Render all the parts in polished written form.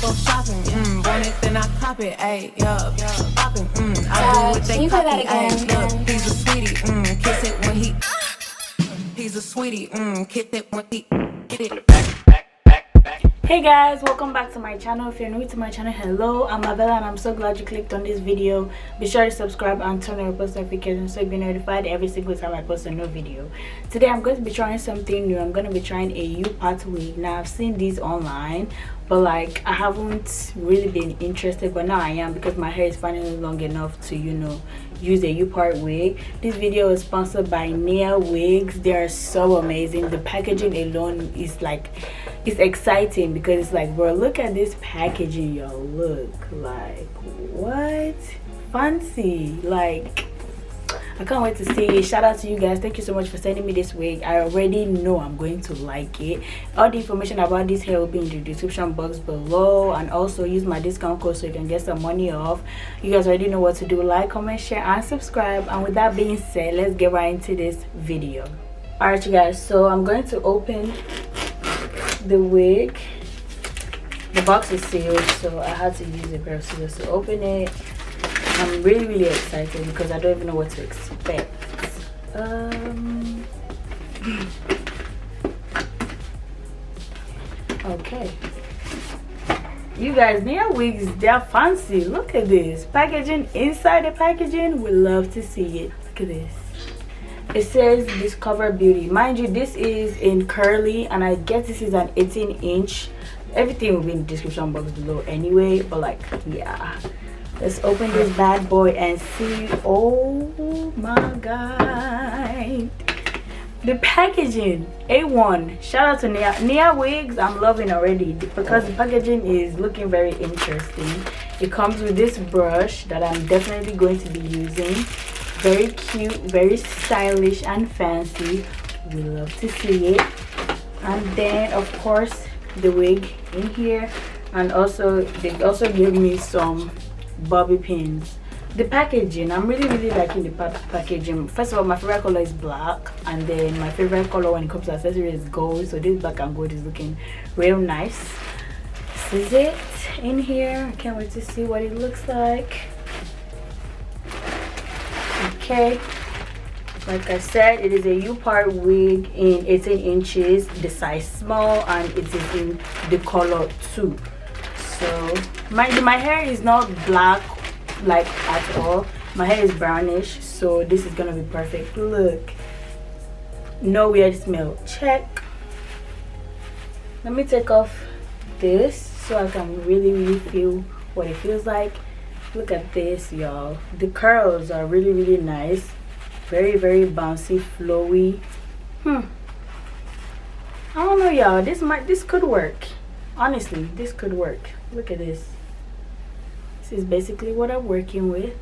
go shopping, want it, then I cop it, ayy, yeah, popping, I do what they copy, ayy, look, he's a sweetie, kiss it when he's a sweetie, kiss it when he get it. Hey guys, welcome back to my channel. If you're new to my channel, hello, I'm Abella and I'm so glad you clicked on this video. Be sure to subscribe and turn on your post notifications so you'll be notified every single time I post a new video. Today I'm going to be trying something new. I'm going to be trying a U-part wig. Now I've seen these online, but like I haven't really been interested, but now I am because my hair is finally long enough to, you know, use a U-part wig. This video is sponsored by NiaWigs. They are so amazing. The packaging alone is like, it's exciting because it's like, bro, look at this packaging, yo. Look, like, what? Fancy. Like, I can't wait to see it. Shout out to you guys. Thank you so much for sending me this wig. I already know I'm going to like it. All the information about this hair will be in the description box below, and also use my discount code so you can get some money off. You guys already know what to do. Like, comment, share, and subscribe. And with that being said, let's get right into this video. Alright, you guys, so I'm going to open the wig. The box is sealed, so I had to use a pair of scissors to open it. I'm really excited because I don't even know what to expect. Okay, you guys, NiaWigs, they're fancy. Look at this packaging. Inside the packaging, we love to see it. Look at this. It says Discover Beauty. Mind you, this is in curly, and I guess this is an 18-inch. Everything will be in the description box below anyway, but like, yeah, let's open this bad boy and see. Oh my god, the packaging A1. Shout out to NiaWigs. I'm loving already because the packaging is looking very interesting. It comes with this brush that I'm definitely going to be using. Very cute, very stylish and fancy. We love to see it. And then of course the wig in here, and also they also gave me some bobby pins. The packaging, I'm really liking the packaging. First of all, my favorite color is black, and then my favorite color when it comes to accessories is gold, so this black and gold is looking real nice. This is it in here. I can't wait to see what it looks like. Okay, like I said, it is a U-part wig in 18 inches, the size small, and it is in the color 2. So my hair is not black like at all. My hair is brownish, so this is gonna be perfect. Look, no weird smell. Check. Let me take off this so I can really feel what it feels like. Look at this, y'all. The curls are really nice. Very bouncy, flowy. I don't know, y'all. This could work. Honestly, this could work. Look at this. This is basically what I'm working with.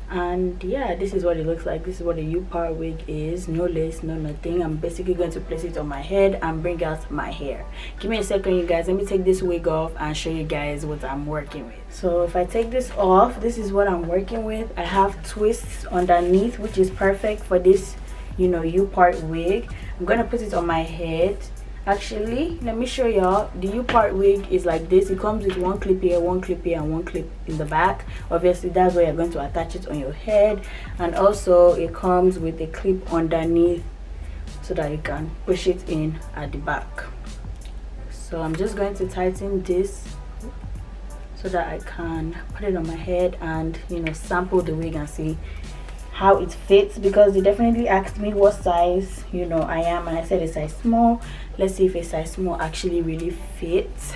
And yeah, this is what it looks like. This is what a U-part wig is. No lace, no nothing. I'm basically going to place it on my head and bring out my hair. Give me a second, you guys. Let me take this wig off and show you guys what I'm working with. So if I take this off, this is what I'm working with. I have twists underneath, which is perfect for this, you know, U-part wig. I'm gonna put it on my head. Actually, let me show y'all. The U-part wig is like this. It comes with one clip here, one clip here, and one clip in the back. Obviously, that's where you're going to attach it on your head. And also, it comes with a clip underneath so that you can push it in at the back. So I'm just going to tighten this so that I can put it on my head and, you know, sample the wig and see how it fits, because they definitely asked me what size, you know, I am, and I said a size small. Let's see if a size small actually really fits,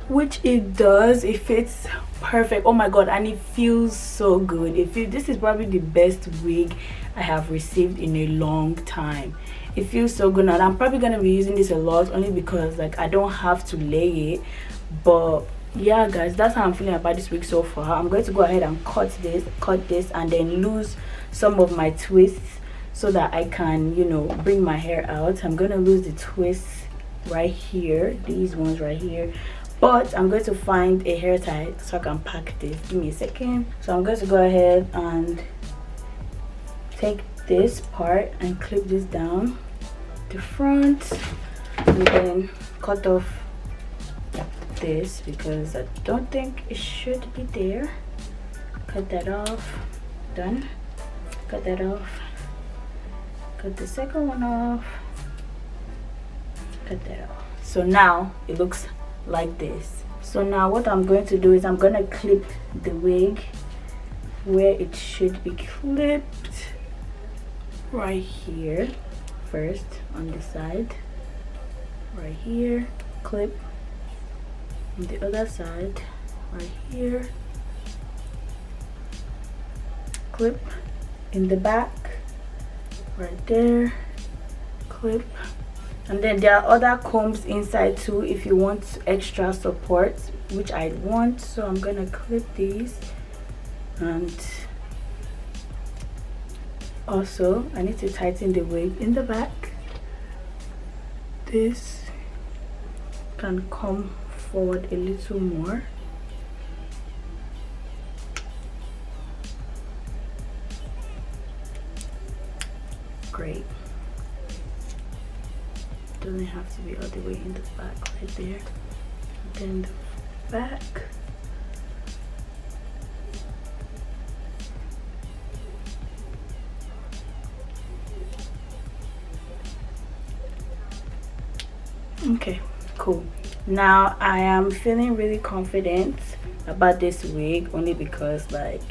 which it does. It fits perfect. Oh my god, and it feels so good. This is probably the best wig I have received in a long time. It feels so good, and I'm probably gonna be using this a lot only because like I don't have to lay it. But yeah guys, that's how I'm feeling about this wig so far. I'm going to go ahead and cut this and then lose some of my twists so that I can, you know, bring my hair out. I'm gonna lose the twists right here, these ones right here, but I'm going to find a hair tie so I can pack this. Give me a second. So I'm going to go ahead and take this part and clip this down the front and then cut off this because I don't think it should be there. Cut that off. Done. Cut that off. Cut the second one off. Cut that off. So now it looks like this. So now what I'm going to do is I'm going to clip the wig where it should be clipped, right here first, on the side, right here, clip on the other side, right here, clip in the back, right there, clip. And then there are other combs inside too if you want extra support, which I want. So I'm gonna clip these. And also I need to tighten the wig in the back. This can come forward a little more. Great. Doesn't have to be all the way in the back, right there. Then the back. Okay, cool. Now I am feeling really confident about this wig, only because like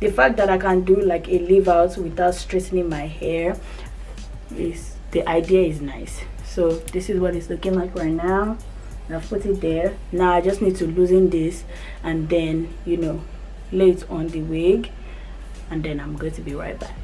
the fact that I can do like a leave out without straightening my hair, is the idea is nice. So this is what it's looking like right now. I've put it there. Now I just need to loosen this and then, you know, lay it on the wig, and then I'm going to be right back.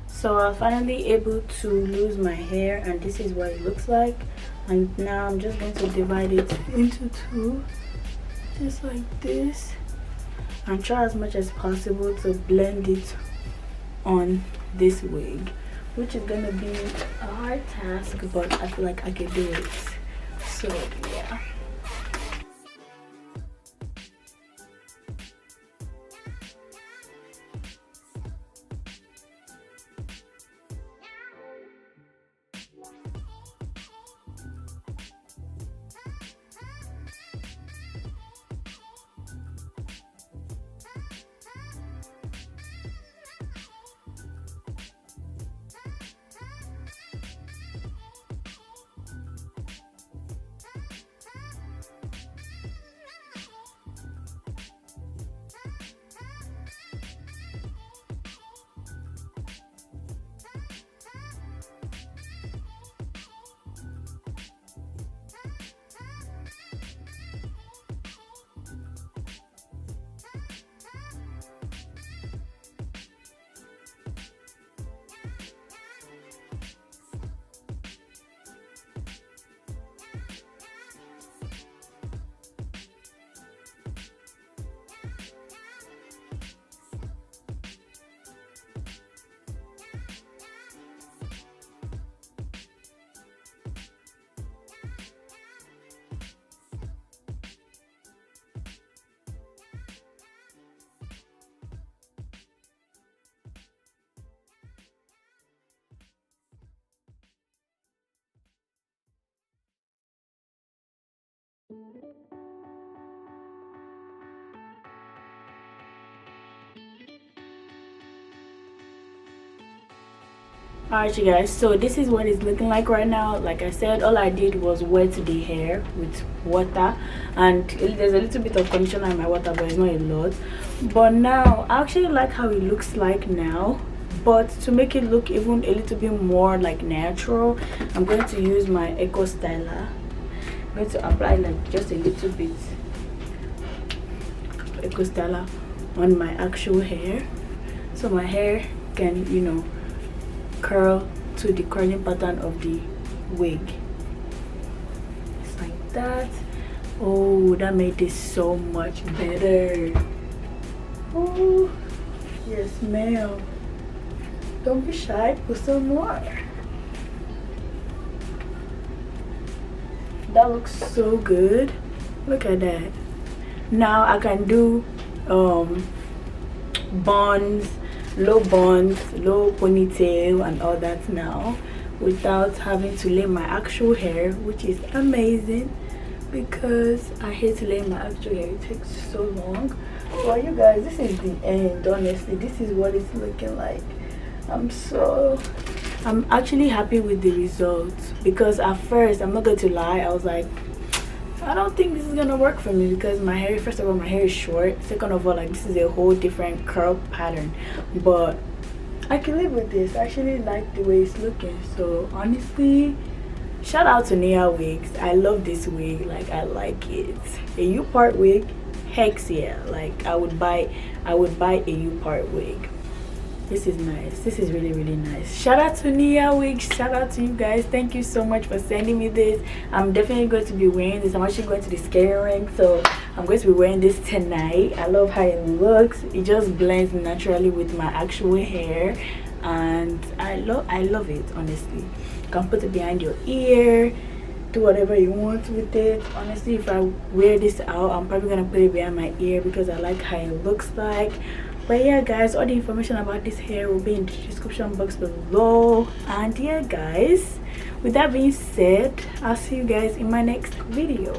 So I was finally able to lose my hair, and this is what it looks like. And now I'm just going to divide it into two, just like this, and try as much as possible to blend it on this wig, which is gonna be a hard task, but I feel like I can do it. So yeah. Alright you guys, so this is what it's looking like right now. Like I said, all I did was wet the hair with water, and there's a little bit of conditioner in my water, but it's not a lot. But now I actually like how it looks like now, but to make it look even a little bit more like natural, I'm going to use my Eco Styler. I'm going to apply like just a little bit of Eco Styler on my actual hair, so my hair can, you know, curl to the curling pattern of the wig. It's like that. Oh, that made this so much better. Oh yes ma'am, don't be shy, put some more. That looks so good. Look at that. Now I can do buns, low ponytail and all that now, without having to lay my actual hair, which is amazing because I hate to lay my actual hair. It takes so long. Well you guys, this is the end. Honestly, this is what it's looking like. I'm actually happy with the results, because at first, I'm not going to lie, I was like, I don't think this is gonna work for me, because my hair, first of all, my hair is short. Second of all, like, this is a whole different curl pattern. But I can live with this. I actually like the way it's looking. So honestly, shout out to NiaWigs. I love this wig. Like, I like it. A U-part wig, heck yeah. Like, I would buy a U-part wig. This is nice. This is really, really nice. Shout out to NiaWigs. Shout out to you guys. Thank you so much for sending me this. I'm definitely going to be wearing this. I'm actually going to the skating rink, so I'm going to be wearing this tonight. I love how it looks. It just blends naturally with my actual hair, and I love it. Honestly, you can put it behind your ear, do whatever you want with it. Honestly, if I wear this out, I'm probably gonna put it behind my ear because I like how it looks like. But yeah guys, all the information about this hair will be in the description box below. And yeah guys, with that being said, I'll see you guys in my next video.